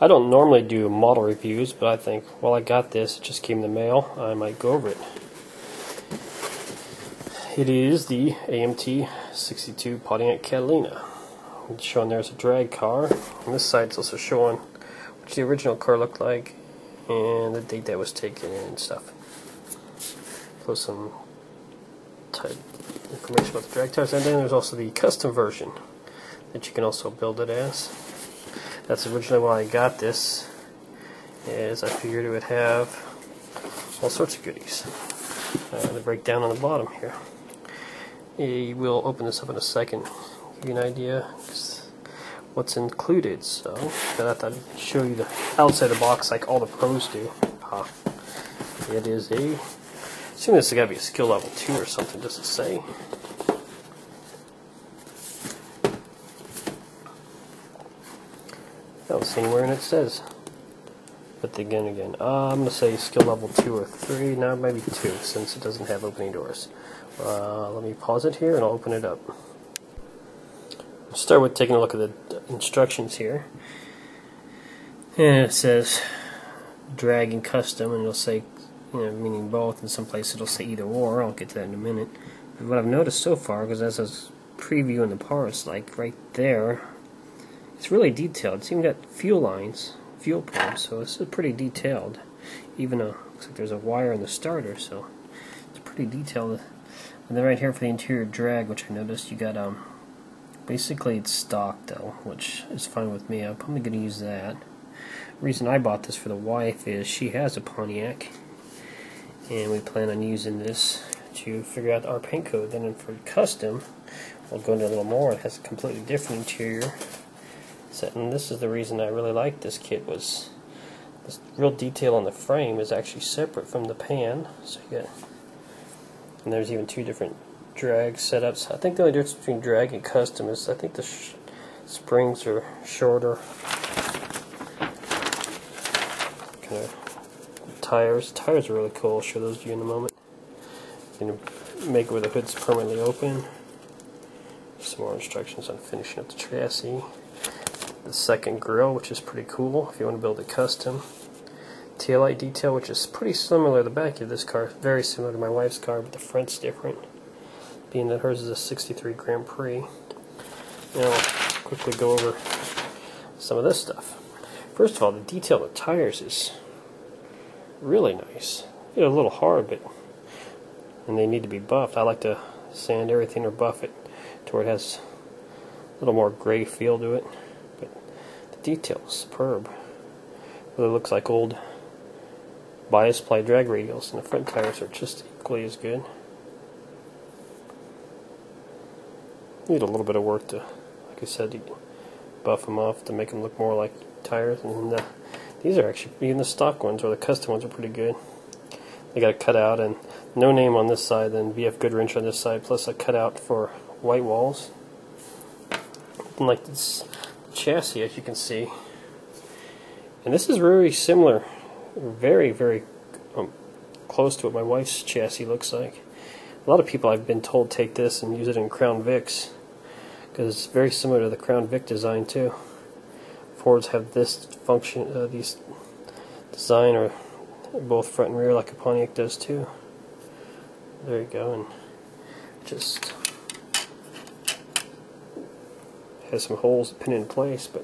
I don't normally do model reviews, but I think, well, I got this, it just came in the mail, I might go over it. It is the AMT 62 Pontiac Catalina. It's showing there's a drag car. On this side it's also showing what the original car looked like and the date that was taken and stuff. Plus some type information about the drag tires, and then there's also the custom version that you can also build it as. That's originally why I got this, is I figured it would have all sorts of goodies. The breakdown on the bottom here. We'll open this up in a second, give you an idea what's included. So I thought I'd show you the outside of the box like all the pros do. It is a, I assume this has got to be a skill level 2 or something, does it say? I don't see anywhere and it says. But again, I'm going to say skill level 2 or 3, now maybe 2 since it doesn't have opening doors. Let me pause it here and I'll open it up. I'll start with taking a look at the instructions here. And it says drag and custom, and it'll say, meaning both. In some places it'll say either or. I'll get to that in a minute. But what I've noticed so far, because as I was previewing the parts, like right there, it's really detailed. It's even got fuel lines, fuel pumps, so this is pretty detailed. Even looks like there's a wire in the starter, so it's pretty detailed. And then right here for the interior drag, which I noticed, you got basically it's stock though, which is fine with me. I'm probably going to use that. The reason I bought this for the wife is she has a Pontiac, and we plan on using this to figure out our paint code. Then for custom, we'll go into a little more. It has a completely different interior. And this is the reason I really like this kit, was this real detail on the frame is actually separate from the pan. So you got, and there's even 2 different drag setups. I think the only difference between drag and custom is I think the springs are shorter. Kind of tires. Tires are really cool. I'll show those to you in a moment. You can make it where the hood's permanently open. Some more instructions on finishing up the chassis. The second grille, which is pretty cool if you want to build a custom. Taillight detail, which is pretty similar to the back of this car, very similar to my wife's car, but the front's different, being that hers is a 63 Grand Prix. Now I'll quickly go over some of this stuff. First of all, the detail of the tires is really nice. They're a little hard, and they need to be buffed. I like to sand everything or buff it to where it has a little more gray feel to it. Detail is superb. Really looks like old bias ply drag radials, and the front tires are just equally as good. Need a little bit of work to, like I said, buff them off to make them look more like tires. And these are actually, even the stock ones or the custom ones are pretty good. They got a cutout and no name on this side, then VF Goodwrench on this side, plus a cutout for white walls. And like this chassis, as you can see, and this is very similar, very close to what my wife's chassis looks like. A lot of people, I've been told, take this and use it in Crown Vics because it's very similar to the Crown Vic design too. Fords have this function, these design, or both front and rear, like a Pontiac does too. There you go, and just has some holes to pin in place, but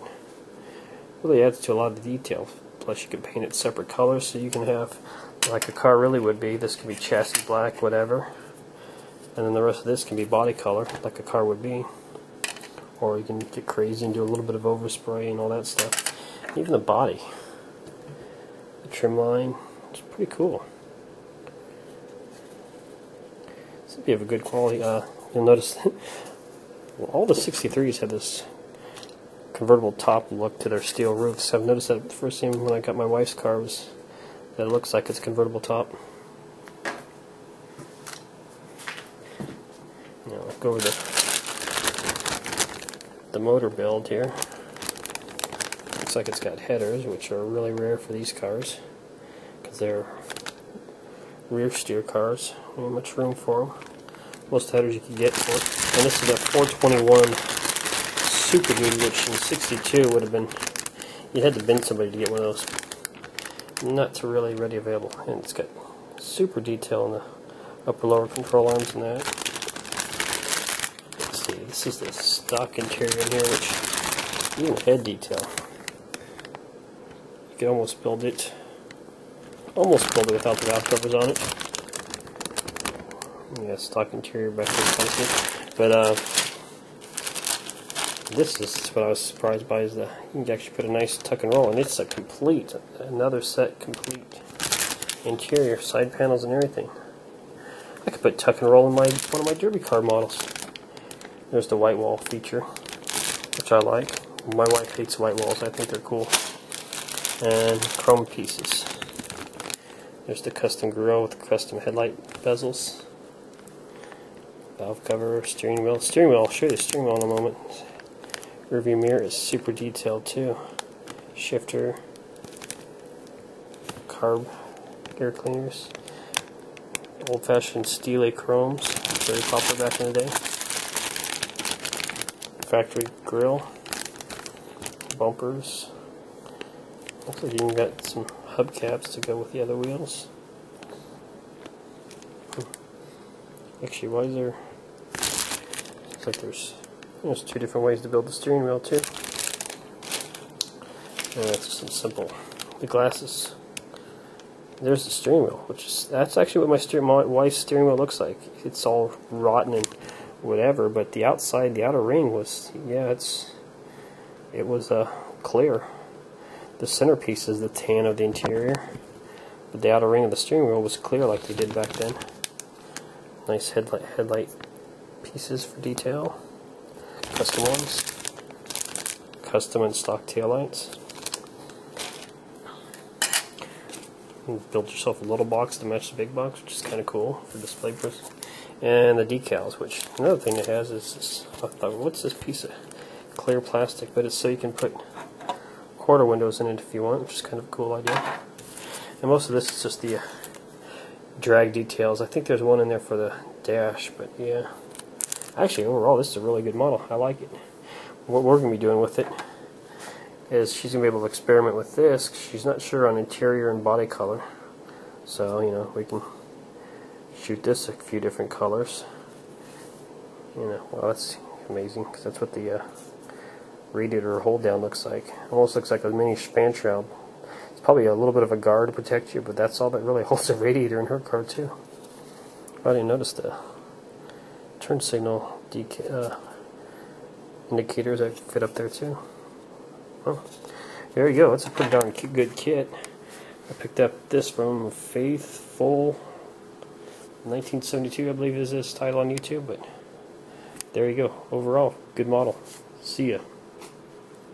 really adds to a lot of the detail. Plus you can paint it separate colors, so you can have, like a car really would be, this can be chassis black, whatever, and then the rest of this can be body color, like a car would be. Or you can get crazy and do a little bit of overspray and all that stuff. Even the body, the trim line, it's pretty cool. So if you have a good quality, you'll notice well, all the 63s have this convertible top look to their steel roofs. I've noticed that the first thing when I got my wife's car was that it looks like it's a convertible top. Now let's go over the motor build here. Looks like it's got headers, which are really rare for these cars because they're rear steer cars. Not much room for them. Most headers you can get for it. And this is a 421 Super Duty, which in 62 would have been You had to bend somebody to get one of those. Not really ready available, and it's got super detail in the upper lower control arms and that. Let's see, this is the stock interior in here, which even head detail. You could almost build it without the valve covers on it. Yeah, stock interior back there, but this is what I was surprised by, is that you can actually put a nice tuck and roll, and it's a complete, another set complete interior, side panels and everything. I could put tuck and roll in one of my derby car models. There's the white wall feature, which I like. My wife hates white walls. I think they're cool. And chrome pieces. There's the custom grill with the custom headlight bezels. Valve cover, steering wheel. Steering wheel, I'll show you the steering wheel in a moment. Rearview mirror is super detailed too. Shifter. Carb air cleaners. Old-fashioned steel chromes. Very popular back in the day. Factory grill. Bumpers. Looks like you even got some hubcaps to go with the other wheels. Actually, why is there... Looks like there's two different ways to build the steering wheel too. And that's some simple. The glasses. There's the steering wheel, that's actually what my wife's steering wheel looks like. It's all rotten and whatever, but the outside, the outer ring was, yeah, it was clear. The centerpiece is the tan of the interior, but the outer ring of the steering wheel was clear like they did back then. Nice headlight pieces for detail. Custom ones. Custom and stock taillights. You build yourself a little box to match the big box, which is kind of cool for display purposes. And the decals, which another thing it has is this, I thought, what's this piece of clear plastic? But it's so you can put quarter windows in it if you want, which is kind of a cool idea. And most of this is just the drag details. I think there's one in there for the dash, but yeah. Actually, overall, this is a really good model. I like it. What we're going to be doing with it is she's going to be able to experiment with this. She's not sure on interior and body color. So, you know, we can shoot this a few different colors. You know, well, that's amazing, because that's what the radiator hold down looks like. Almost looks like a mini span shroud. It's probably a little bit of a guard to protect you, but that's all that really holds the radiator in her car too. I didn't notice the turn signal indicators that fit up there too. Well, there you go. It's a pretty darn good kit. I picked up this from Faithful 1972, I believe is this title on YouTube, but there you go. Overall, good model. See ya.